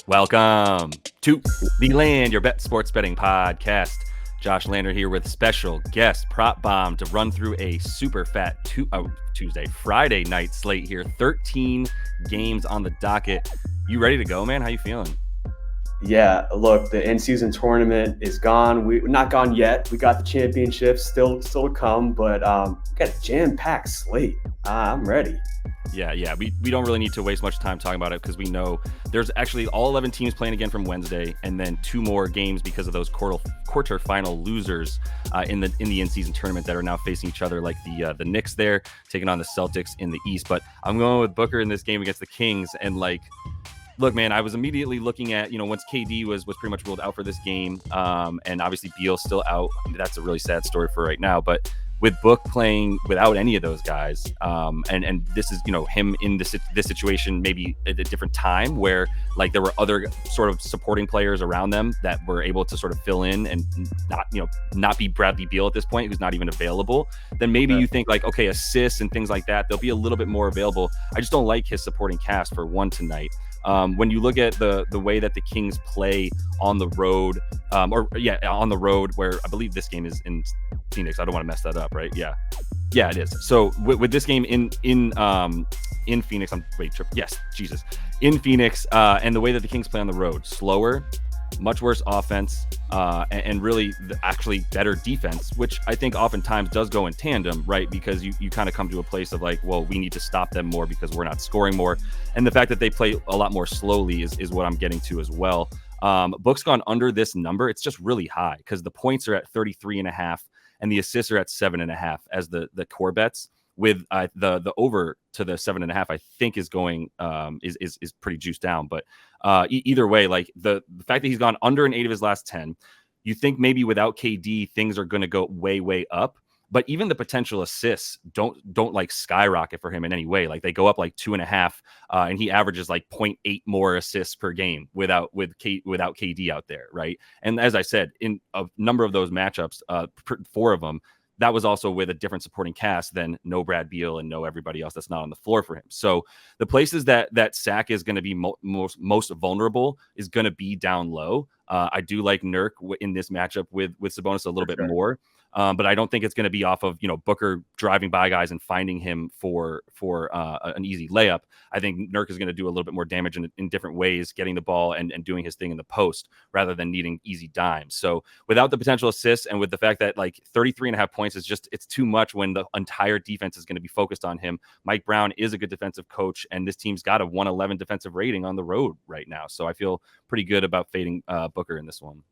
Welcome to The Land, your bet sports betting podcast. Josh Lander here with special guest PropBomb to run through a super fat Friday night slate here. 13 games on the docket. You ready to go, man? How you feeling? Yeah, look, the in-season tournament is gone. We're not gone yet. We got the championships still to come, but we got a jam-packed slate. I'm ready. Yeah. We don't really need to waste much time talking about it because we know there's actually all 11 teams playing again from Wednesday, and then 2 more games because of those quarterfinal losers in the in-season tournament that are now facing each other, like the Knicks there taking on the Celtics in the East. But I'm going with Booker in this game against the Kings, and look, man, I was immediately looking at, once KD was pretty much ruled out for this game, and obviously Beal's still out. That's a really sad story for right now, but with Book playing without any of those guys, and this is, him in this situation maybe at a different time where like there were other sort of supporting players around them that were able to sort of fill in and not be Bradley Beal at this point, who's not even available, then maybe you think like, okay, assists and things like that, they'll be a little bit more available. I just don't like his supporting cast for one tonight. When you look at the way that the Kings play on the road, on the road, where I believe this game is in Phoenix. I don't want to mess that up, right? Yeah, it is. So with this game in Phoenix, in Phoenix, and the way that the Kings play on the road, slower, much worse offense, and really actually better defense, which I think oftentimes does go in tandem, right? Because you kind of come to a place of like, well, we need to stop them more because we're not scoring more. And the fact that they play a lot more slowly is what I'm getting to as well. Book's gone under this number. It's just really high because the points are at 33.5 and the assists are at 7.5 as the core bets, with the over to the 7.5, I think is going is pretty juiced down. But either way, like the fact that he's gone under an 8 of his last 10, you think maybe without KD things are going to go way up. But even the potential assists don't like skyrocket for him in any way. Like they go up like 2.5, and he averages like 0.8 more assists per game without KD out there, right? And as I said, in a number of those matchups, 4 of them, that was also with a different supporting cast than no Brad Beal and no everybody else that's not on the floor for him. So the places that Sack is going to be most vulnerable is going to be down low. I do like Nurk in this matchup with Sabonis a little bit more. But I don't think it's going to be off of, Booker driving by guys and finding him for an easy layup. I think Nurk is going to do a little bit more damage in different ways, getting the ball and doing his thing in the post rather than needing easy dimes. So without the potential assists and with the fact that like 33.5 points is just, it's too much when the entire defense is going to be focused on him. Mike Brown is a good defensive coach, and this team's got a 111 defensive rating on the road right now. So I feel pretty good about fading Booker in this one.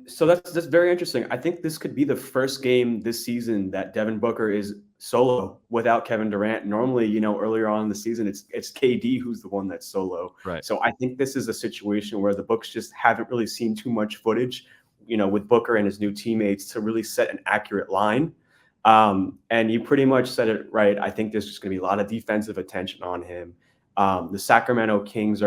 So that's very interesting. I think this could be the first game this season that Devin Booker is solo without Kevin Durant. Normally, earlier on in the season, it's KD who's the one that's solo. Right. So I think this is a situation where the Bucks just haven't really seen too much footage, with Booker and his new teammates to really set an accurate line. And you pretty much said it right. I think there's just going to be a lot of defensive attention on him. The Sacramento Kings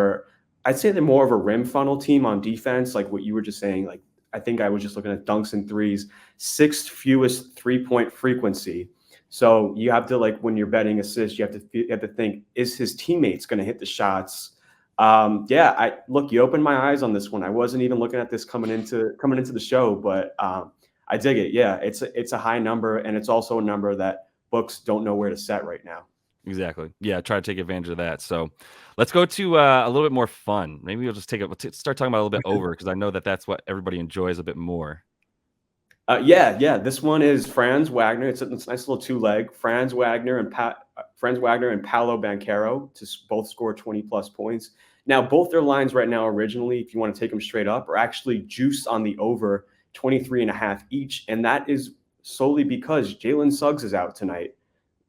I'd say they're more of a rim funnel team on defense, like what you were just saying. Like I think I was just looking at dunks and threes, 6th fewest 3-point frequency. So you have to, like, when you're betting assists, you have to think, is his teammates going to hit the shots? You opened my eyes on this one. I wasn't even looking at this coming into the show, but I dig it. Yeah, it's a high number, and it's also a number that books don't know where to set right now. Exactly. Yeah, try to take advantage of that. So let's go to a little bit more fun. Maybe we'll just start talking about a little bit over, because I know that's what everybody enjoys a bit more. This one is Franz Wagner. It's a nice little 2-leg. Franz Wagner and Paolo Banchero to both score 20+ points. Now, both their lines right now originally, if you want to take them straight up, are actually juiced on the over 23.5 each. And that is solely because Jalen Suggs is out tonight.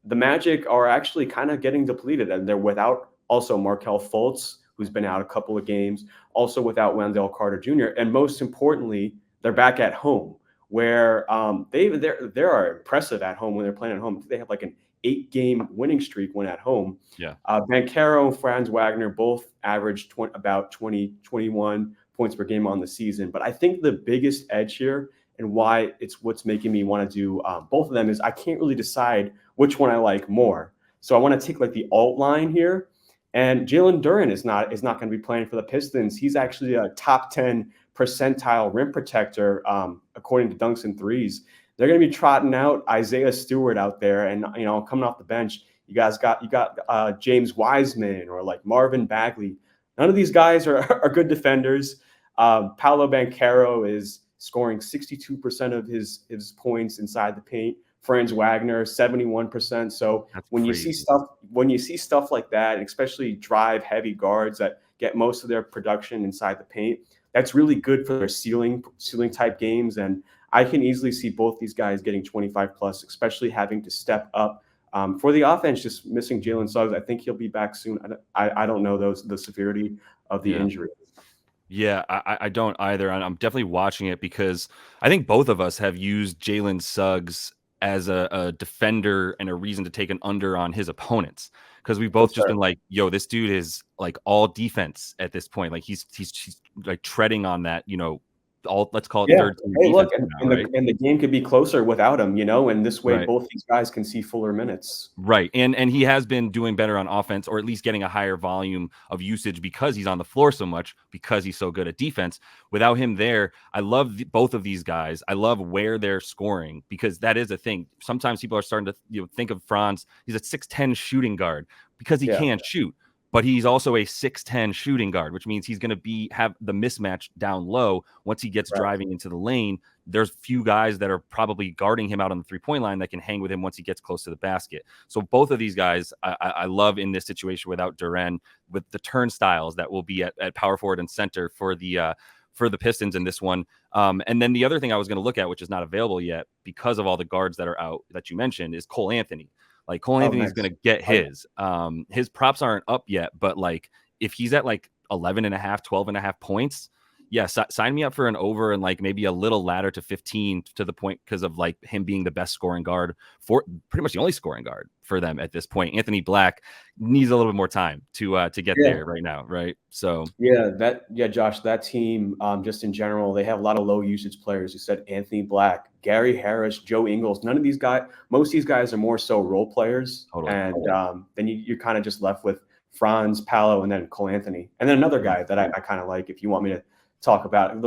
The Magic are actually kind of getting depleted, and they're without also Markelle Fultz, who's been out a couple of games, also without Wendell Carter Jr. And most importantly, they're back at home, where they are impressive at home when they're playing at home. They have like an 8-game winning streak when at home. Yeah. Banchero and Franz Wagner both averaged about 21 points per game on the season. But I think the biggest edge here, and why it's what's making me want to do both of them, is I can't really decide which one I like more. So I want to take like the alt line here And Jalen Duren is not going to be playing for the Pistons. He's actually a top 10 percentile rim protector, according to dunks and threes. They're going to be trotting out Isaiah Stewart out there, and coming off the bench, you got James Wiseman or like Marvin Bagley. None of these guys are good defenders. Paolo Banchero is scoring 62% of his points inside the paint. Franz Wagner 71%. So when you see stuff like that, especially drive heavy guards that get most of their production inside the paint, that's really good for their ceiling type games. And I can easily see both these guys getting 25 plus, especially having to step up. For the offense, just missing Jalen Suggs, I think he'll be back soon. I don't know the severity of the injury. Yeah, I don't either. And I'm definitely watching it because I think both of us have used Jalen Suggs as a defender and a reason to take an under on his opponents, because we've both been like, yo, this dude is like all defense at this point. Like he's like treading on that, let's call it third team defense. Look, and the game could be closer without him, and this way both these guys can see fuller minutes. Right. And he has been doing better on offense, or at least getting a higher volume of usage because he's on the floor so much, because he's so good at defense. Without him there, I love both of these guys. I love where they're scoring, because that is a thing. Sometimes people are starting to think of Franz. He's a 6'10" shooting guard because he can't shoot. But he's also a 6'10" shooting guard, which means he's going to have the mismatch down low. Once he gets driving into the lane, there's few guys that are probably guarding him out on the 3-point line that can hang with him once he gets close to the basket. So both of these guys, I love in this situation without Duren, with the turnstiles that will be at power forward and center for the Pistons in this one. And then the other thing I was going to look at, which is not available yet because of all the guards that are out that you mentioned, is Cole Anthony. Like Cole Anthony's going to get his. His props aren't up yet, but like if he's at like 11.5, 12.5 points, sign me up for an over and like maybe a little ladder to 15 to the point, because of like him being the best scoring guard, for pretty much the only scoring guard for them at this point. Anthony Black needs a little bit more time to get there right now, right? So Josh, that team, just in general, they have a lot of low usage players. You said Anthony Black, Gary Harris, Joe Ingles. None of these guys, most of these guys are more so role players. Totally. And then you're kind of just left with Franz, Paolo, and then Cole Anthony, and then another guy that I kind of like, if you want me to talk about it.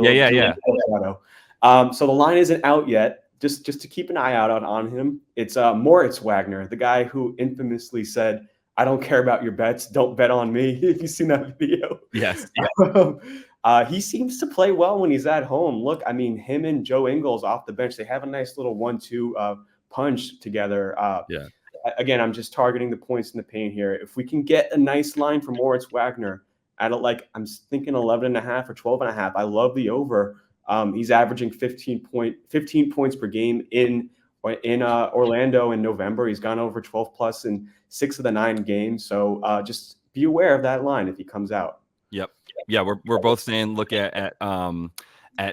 So the line isn't out yet. Just to keep an eye out on him. It's Moritz Wagner, the guy who infamously said, "I don't care about your bets. Don't bet on me." If you've seen that video. Yes. He seems to play well when he's at home. Look, I mean, him and Joe Ingles off the bench, they have a nice little 1-2 punch together. Again, I'm just targeting the points in the paint here. If we can get a nice line from Moritz Wagner, I'm thinking 11.5 or 12.5. I love the over. He's averaging 15 points per game in Orlando in November. He's gone over 12 plus in 6 of the 9 games. So just be aware of that line if he comes out. Yep. Yeah, we're both saying look at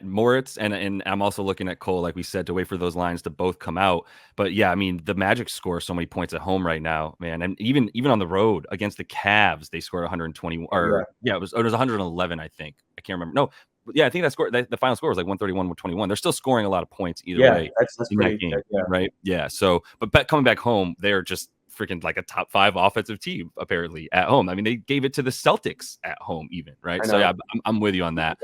Moritz, and I'm also looking at Cole, like we said, to wait for those lines to both come out. But yeah, I mean, the Magic score so many points at home right now, man. And even on the road against the Cavs, they scored 120, it was 111, I think. I can't remember. No, yeah, I think the final score was like 131-21. They're still scoring a lot of points either way that's in that game, right? Yeah. So, but coming back home, they're just freaking like a top 5 offensive team apparently at home. I mean, they gave it to the Celtics at home even, right? So yeah, I'm with you on that.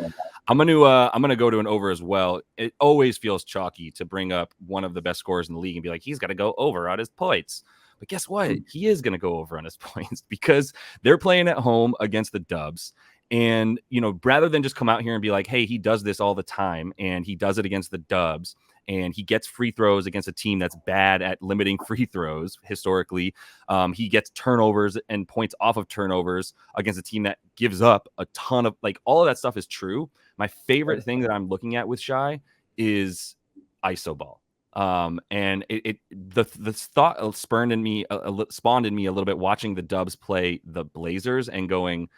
I'm gonna go to an over as well. It always feels chalky to bring up one of the best scorers in the league and be like, he's got to go over on his points. But guess what? He is going to go over on his points because they're playing at home against the Dubs. And, rather than just come out here and be like, hey, he does this all the time and he does it against the Dubs, and he gets free throws against a team that's bad at limiting free throws historically. He gets turnovers and points off of turnovers against a team that gives up a ton of, like, all of that stuff is true. My favorite thing that I'm looking at with Shai is ISO ball. And the thought spawned in me a little bit watching the Dubs play the Blazers and going,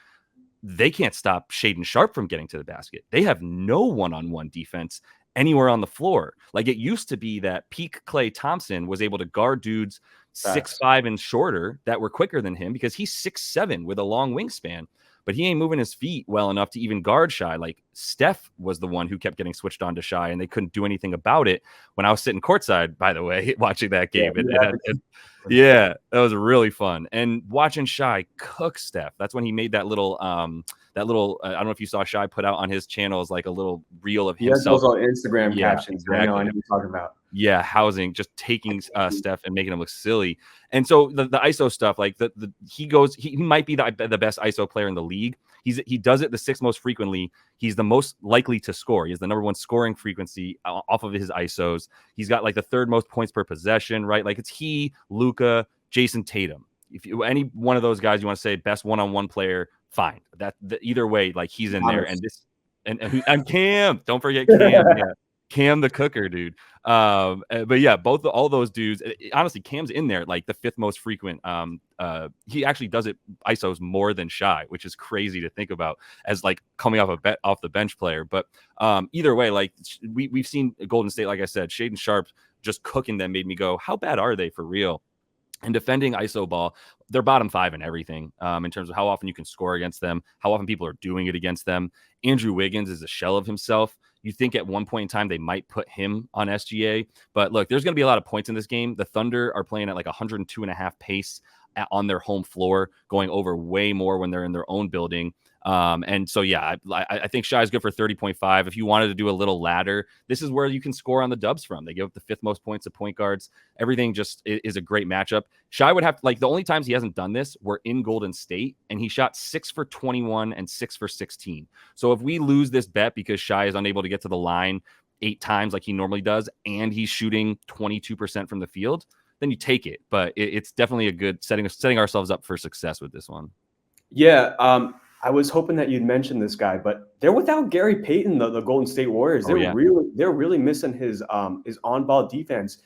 they can't stop Shaedon Sharpe from getting to the basket. They have no one-on-one defense anywhere on the floor. Like it used to be that peak Klay Thompson was able to guard dudes 6'5" and shorter that were quicker than him because he's 6'7" with a long wingspan, but he ain't moving his feet well enough to even guard Shai. Like Steph was the one who kept getting switched on to Shai, and they couldn't do anything about it when I was sitting courtside, by the way, watching that game. Yeah, that was really fun. And watching Shy cook Steph, that's when he made that little I don't know if you saw Shy put out on his channels like a little reel of He has himself. those on Instagram Yeah, captions. I know exactly. what you're talking about. Yeah, housing, just taking Steph and making him look silly. And so the ISO stuff, like he might be the best ISO player in the league. He does it the sixth most frequently. He's the most likely to score. He has the number one scoring frequency off of his ISOs. He's got like the third most points per possession, right? Like it's he, Luka, Jason Tatum. If you any one of those guys you want to say best one-on-one player, fine. Either way, like he's in there. And this and Cam, don't forget Cam. Yeah. Cam the cooker, dude. But yeah, all those dudes. Honestly, Cam's in there like the fifth most frequent. He actually does it ISOs more than Shy, which is crazy to think about as like coming off the bench player. But either way, like we've seen Golden State, like I said, Shaedon Sharp just cooking them made me go, how bad are they for real? And defending ISO ball, they're bottom 5 in everything in terms of how often you can score against them, how often people are doing it against them. Andrew Wiggins is a shell of himself. You think at one point in time they might put him on SGA, but look, there's going to be a lot of points in this game. The Thunder are playing at like 102.5 pace on their home floor, going over way more when they're in their own building. And so, yeah, I think Shy is good for 30.5. If you wanted to do a little ladder, this is where you can score on the dubs from. They give up the fifth most points of point guards. Everything just is a great matchup. Shy would have like the only times he hasn't done this were in Golden State, and he shot 6 for 21 and 6 for 16. So if we lose this bet because Shy is unable to get to the line 8 times like he normally does, and he's shooting 22% from the field, then you take it. But it's definitely a good setting ourselves up for success with this one. Yeah, I was hoping that you'd mention this guy, but they're without Gary Payton, the Golden State Warriors. They're really missing his on-ball defense.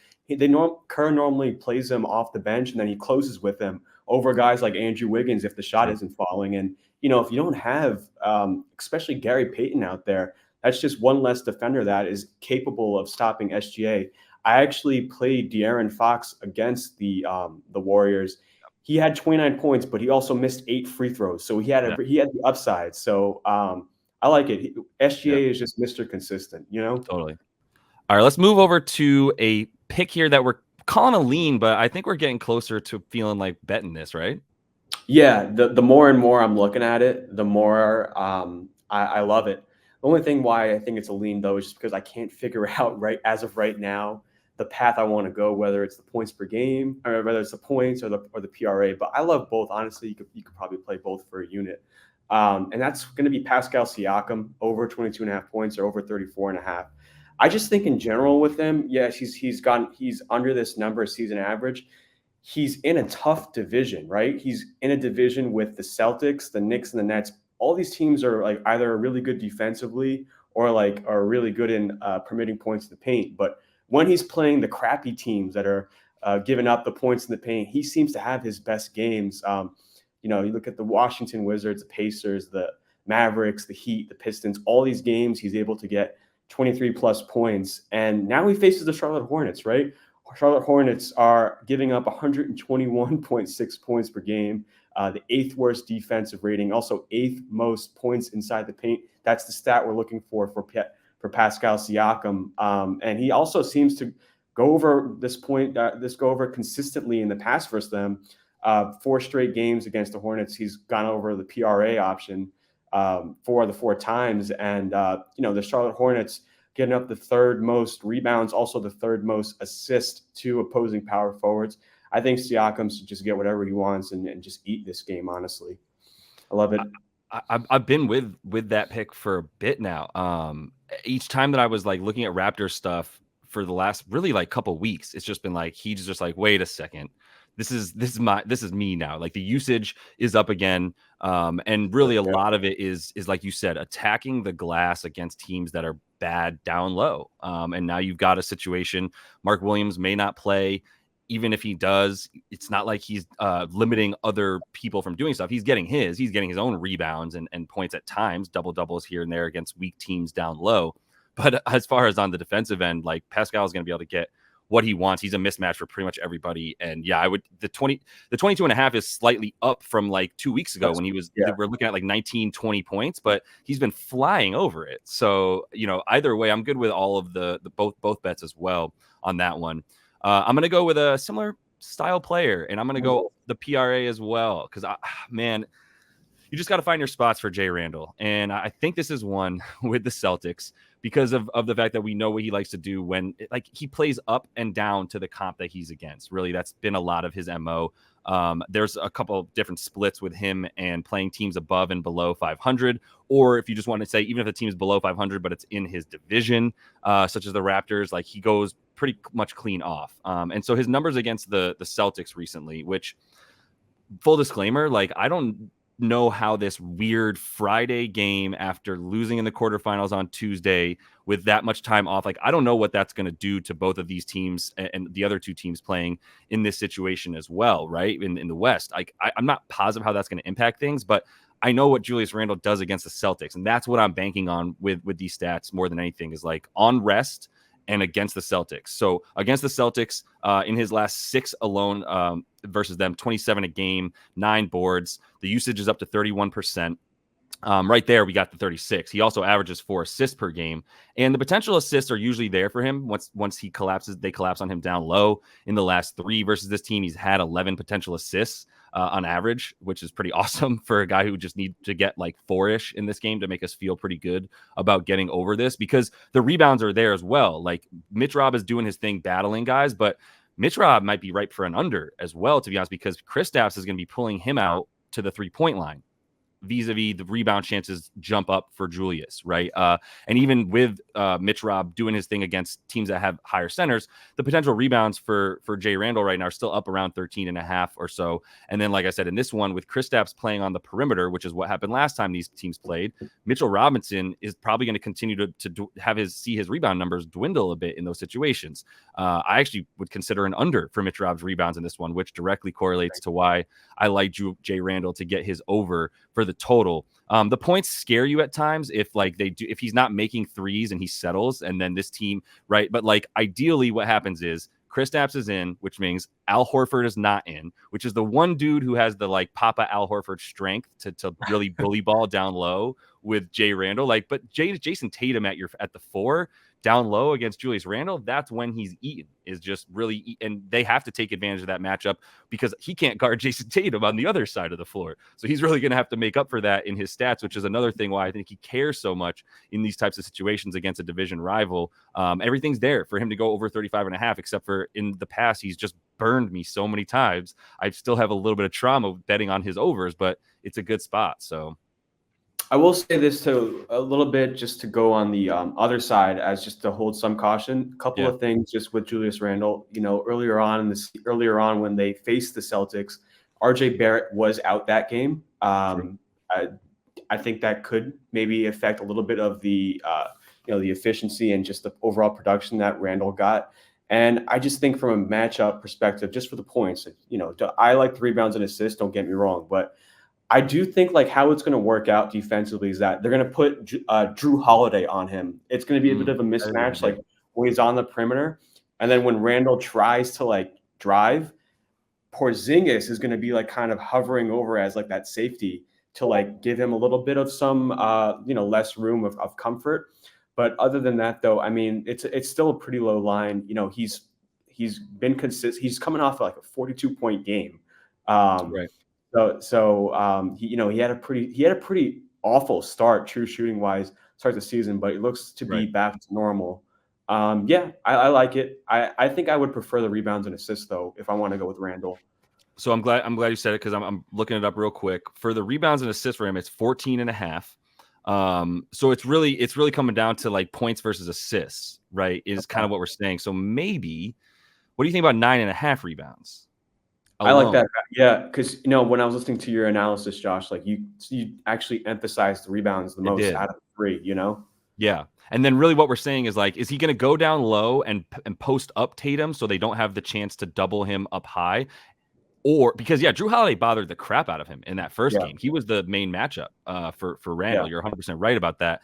Kerr normally plays him off the bench, and then he closes with him over guys like Andrew Wiggins if the shot isn't falling. And if you don't have, especially Gary Payton out there, that's just one less defender that is capable of stopping SGA. I actually played De'Aaron Fox against the Warriors. He had 29 points, but he also missed 8 free throws. So he had the upside. So I like it. SGA is just Mr. Consistent, Totally. All right, let's move over to a pick here that we're calling a lean, but I think we're getting closer to feeling like betting this, right? Yeah, the more and more I'm looking at it, the more I love it. The only thing why I think it's a lean, though, is just because I can't figure out as of right now the path I want to go, whether it's the points per game or whether it's the points or the PRA. But I love both. Honestly, you could probably play both for a unit. And that's going to be Pascal Siakam over 22.5 points or over 34.5. I just think in general with him, yes, he's under this number season average. He's in a tough division, right? He's in a division with the Celtics, the Knicks, and the Nets. All these teams are like either really good defensively or like are really good in permitting points in the paint. But when he's playing the crappy teams that are giving up the points in the paint, he seems to have his best games. You look at the Washington Wizards, the Pacers, the Mavericks, the Heat, the Pistons, all these games, he's able to get 23 plus points. And now he faces the Charlotte Hornets, right? Charlotte Hornets are giving up 121.6 points per game, the 8th worst defensive rating, also 8th most points inside the paint. That's the stat we're looking for Pascal Siakam. And he also seems to go over consistently in the past versus them. 4 straight games against the Hornets, he's gone over the PRA option 4 of the 4 times. And, the Charlotte Hornets getting up the 3rd most rebounds, also the 3rd most assists to opposing power forwards. I think Siakam should just get whatever he wants and just eat this game, honestly. I love it. I've been with that pick for a bit now. Each time that I was like looking at Raptors stuff for the last really like couple weeks, it's just been like he's just like, wait a second, this is me now. Like the usage is up again, and really a lot of it is like you said, attacking the glass against teams that are bad down low. And now you've got a situation. Mark Williams may not play. Even if he does, it's not like he's limiting other people from doing stuff. He's getting his own rebounds and points at times, doubles here and there against weak teams down low. But as far as on the defensive end, like Pascal is going to be able to get what he wants. He's a mismatch for pretty much everybody. And yeah, the 22.5 is slightly up from like 2 weeks ago when we're looking at like 19, 20 points, but he's been flying over it. So, either way, I'm good with all of the both bets as well on that one. I'm going to go with a similar style player, and I'm going to go the PRA as well because, man, you just got to find your spots for Jay Randall. And I think this is one with the Celtics because of the fact that we know what he likes to do when like he plays up and down to the comp that he's against. Really, that's been a lot of his MO. There's a couple different splits with him and playing teams above and below 500. Or if you just want to say, even if the team is below 500, but it's in his division, such as the Raptors, like he goes pretty much clean off. And so his numbers against the Celtics recently, which full disclaimer, like I don't know how this weird Friday game after losing in the quarterfinals on Tuesday with that much time off, like I don't know what that's going to do to both of these teams and the other two teams playing in this situation as well, right? In the West, like I'm not positive how that's going to impact things, but I know what Julius Randle does against the Celtics, and that's what I'm banking on with these stats more than anything is like on rest and against the Celtics. So against the Celtics, in his last 6 alone versus them, 27 a game, 9 boards. The usage is up to 31%. Right there, we got the 36. He also averages 4 assists per game, and the potential assists are usually there for him. Once he collapses, they collapse on him down low. In the last 3 versus this team, he's had 11 potential assists on average, which is pretty awesome for a guy who just needs to get like 4-ish in this game to make us feel pretty good about getting over this, because the rebounds are there as well. Like Mitch Rob is doing his thing, battling guys, but Mitch Rob might be ripe for an under as well, to be honest, because Kristaps is going to be pulling him out to the 3-point line. Vis-a-vis the rebound chances jump up for Julius, right? And even with Mitch Rob doing his thing against teams that have higher centers, the potential rebounds for Jay Randall right now are still up around 13.5 or so. And then, like I said, in this one with Kristaps playing on the perimeter, which is what happened last time these teams played, Mitchell Robinson is probably going to continue to have see his rebound numbers dwindle a bit in those situations. I actually would consider an under for Mitch Rob's rebounds in this one, which directly correlates to why I like Jay Randall to get his over for the total. The points scare you at times if he's not making threes and he settles, and then this team, right? But like ideally what happens is Kristaps is in, which means Al Horford is not in, which is the one dude who has the like Papa Al Horford strength to really bully ball down low with Jay Randall. Like, but Jason Tatum at the 4 down low against Julius Randle, that's when he's eaten, is just really and they have to take advantage of that matchup because he can't guard Jason Tatum on the other side of the floor. So he's really going to have to make up for that in his stats, which is another thing why I think he cares so much in these types of situations against a division rival. Everything's there for him to go over 35.5, except for in the past, he's just burned me so many times. I still have a little bit of trauma betting on his overs, but it's a good spot. So I will say this too, a little bit just to go on the other side, as just to hold some caution. A couple of things just with Julius Randle. You know, earlier on when they faced the Celtics, RJ Barrett was out that game. I think that could maybe affect a little bit of the the efficiency and just the overall production that Randle got. And I just think from a matchup perspective, just for the points, I like the rebounds and assists. Don't get me wrong, but I do think like how it's going to work out defensively is that they're going to put Drew Holiday on him. It's going to be a bit of a mismatch, like when he's on the perimeter, and then when Randall tries to like drive, Porzingis is going to be like kind of hovering over as like that safety to like give him a little bit of some less room of comfort. But other than that, though, I mean, it's still a pretty low line. He's been consistent. He's coming off like a 42-point game. Right. So he had a pretty awful start, true shooting wise, start the season, but it looks to be back to normal. I like it. I think I would prefer the rebounds and assists though if I want to go with Randall. So I'm glad you said it because I'm looking it up real quick. For the rebounds and assists for him, it's 14.5. So it's really coming down to like points versus assists, right? Is kind of what we're saying. So maybe, what do you think about 9.5 rebounds? I like that. Yeah, because when I was listening to your analysis, Josh, like you actually emphasized the rebounds the most out of the 3. Yeah, and then really what we're saying is like, is he going to go down low and post up Tatum so they don't have the chance to double him up high? Or because Drew Holiday bothered the crap out of him in that first game. He was the main matchup for Randall. You're 100% right about that.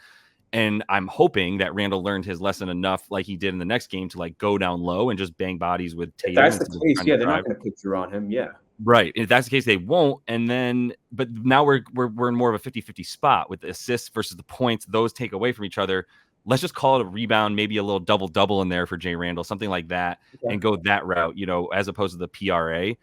And I'm hoping that Randall learned his lesson enough, like he did in the next game, to like go down low and just bang bodies with Tatum. If that's the case, they're not going to put Drew on him. Yeah, right. If that's the case, they won't. And then, but now we're in more of a 50-50 spot with the assists versus the points. Those take away from each other. let's just call it a rebound, maybe a little double in there for Jay Randall, something like that, and go that route, as opposed to the PRA.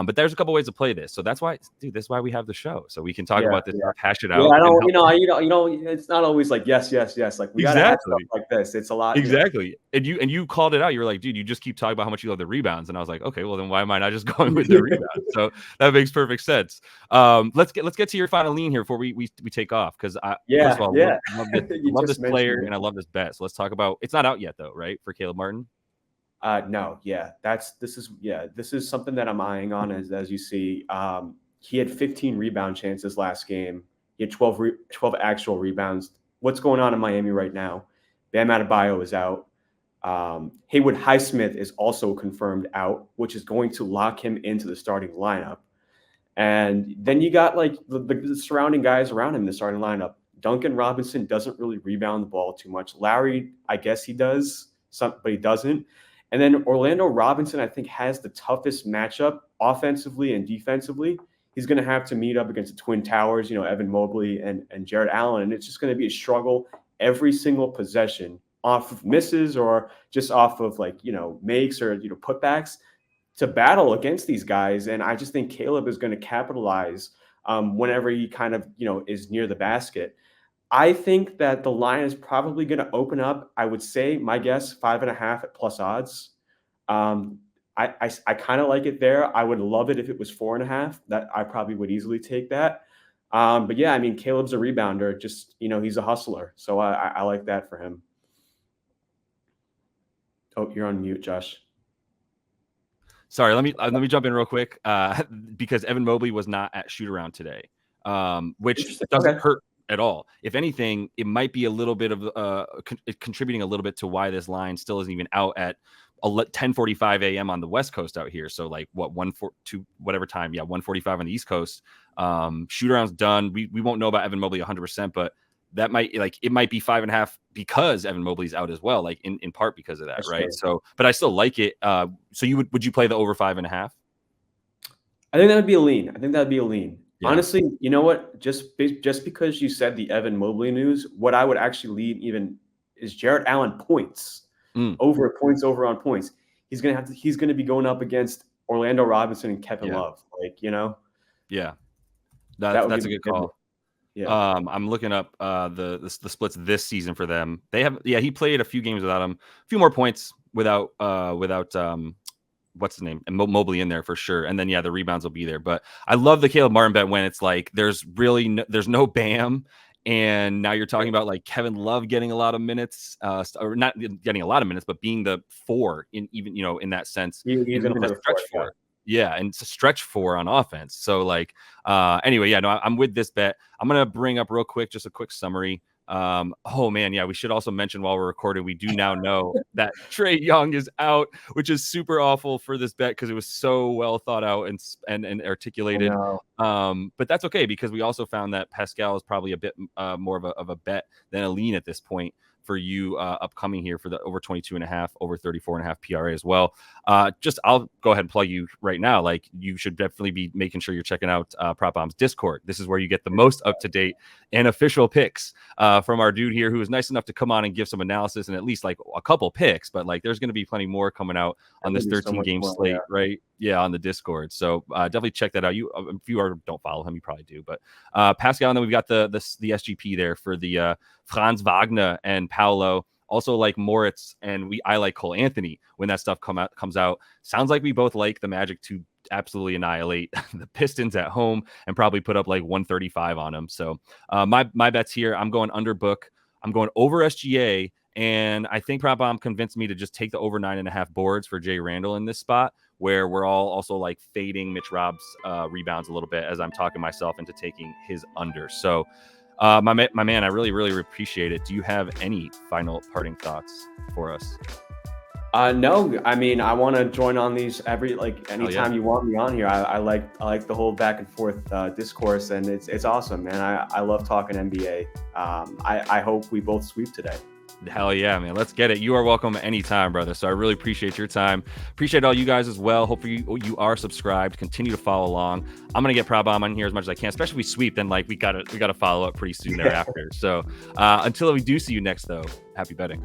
But there's a couple ways to play this. So that's why, dude, that's why we have the show. So we can talk about this stuff, hash it out. I don't, it's not always like, yes. Like we got to have stuff like this. It's a lot. Exactly. And you called it out. You were like, dude, you just keep talking about how much you love the rebounds. And I was like, okay, well then why am I not just going with the rebounds? So that makes perfect sense. Let's get to your final lean here before we take off. Cause first of all, love this player and I love this bet. So let's talk about, it's not out yet though, right? For Caleb Martin. No, this is something that I'm eyeing on as you see. He had 15 rebound chances last game. He had 12 actual rebounds. What's going on in Miami right now? Bam Adebayo is out. Haywood Highsmith is also confirmed out, which is going to lock him into the starting lineup. And then you got like the surrounding guys around him in the starting lineup. Duncan Robinson doesn't really rebound the ball too much. Larry, I guess he does, but he doesn't. And then Orlando Robinson, I think, has the toughest matchup offensively and defensively. He's going to have to meet up against the Twin Towers, Evan Mobley and Jared Allen. And it's just going to be a struggle every single possession off of misses or just off of makes or, putbacks to battle against these guys. And I just think Caleb is going to capitalize whenever he kind of, is near the basket. I think that the line is probably going to open up. I would say my guess 5.5 at plus odds. I kind of like it there. I would love it if it was 4.5. That I probably would easily take that. But yeah, I mean, Caleb's a rebounder. Just he's a hustler, so I like that for him. Oh, you're on mute, Josh. Sorry, let me jump in real quick because Evan Mobley was not at shoot around today, which doesn't hurt at all. If anything, it might be a little bit of contributing a little bit to why this line still isn't even out at 10:45 a.m. on the West Coast out here. So like what 1:42 whatever time, 1:45 on the East Coast. Shoot around's done. We won't know about Evan Mobley 100%, but that might it might be 5.5 because Evan Mobley's out as well, like in part because of that, that's right? True. So, but I still like it. So would you play the over 5.5? I think that would be a lean. Yeah. Honestly, you know what? Just because you said the Evan Mobley news, what I would actually lead even is Jared Allen points over on points. He's gonna be going up against Orlando Robinson and Kevin Love. Yeah, that's a good call. Yeah, I'm looking up the splits this season for them. They have he played a few games without him, a few more points without what's his name, and Mobley in there for sure. And then the rebounds will be there. But I love the Caleb Martin bet when it's like there's no Bam, and now you're talking about like Kevin Love getting a lot of minutes, or not getting a lot of minutes, but being the 4 in even in that sense. He's going to play the stretch 4. Yeah, and it's a stretch 4 on offense. So anyway, I'm with this bet. I'm gonna bring up real quick just a quick summary. Oh man, we should also mention while we're recording, we do now know that Trae Young is out, which is super awful for this bet because it was so well thought out and articulated. But that's okay because we also found that Pascal is probably a bit more of a bet than a lean at this point for you upcoming here for the over 22.5, over 34.5 PRA as well. I'll go ahead and plug you right now. Like you should definitely be making sure you're checking out PropBomb's Discord. This is where you get the most up-to-date and official picks from our dude here who is nice enough to come on and give some analysis and at least like a couple picks, but like there's going to be plenty more coming out on this 13 game slate, right? Yeah, on the Discord. So definitely check that out. If you don't follow him, you probably do. But Pascal, and then we've got the SGP there for the Franz Wagner and Paolo. Also like Moritz, and I like Cole Anthony when that stuff comes out. Sounds like we both like the Magic to absolutely annihilate the Pistons at home and probably put up like 135 on them. So my bets here, I'm going under book. I'm going over SGA. And I think PropBomb convinced me to just take the over 9.5 boards for Jay Randall in this spot, where we're all also like fading Mitch Rob's rebounds a little bit as I'm talking myself into taking his under. So my man, I really, really appreciate it. Do you have any final parting thoughts for us? No, I mean, I want to join on these anytime you want me on here. I like the whole back and forth discourse, and it's awesome, man. I love talking NBA. I hope we both sweep today. Hell yeah, man. Let's get it. You are welcome anytime, brother. So I really appreciate your time. Appreciate all you guys as well. Hopefully you are subscribed. Continue to follow along. I'm gonna get PropBomb on here as much as I can, especially if we sweep, then like we gotta follow up pretty soon thereafter. So until we do see you next though, happy betting.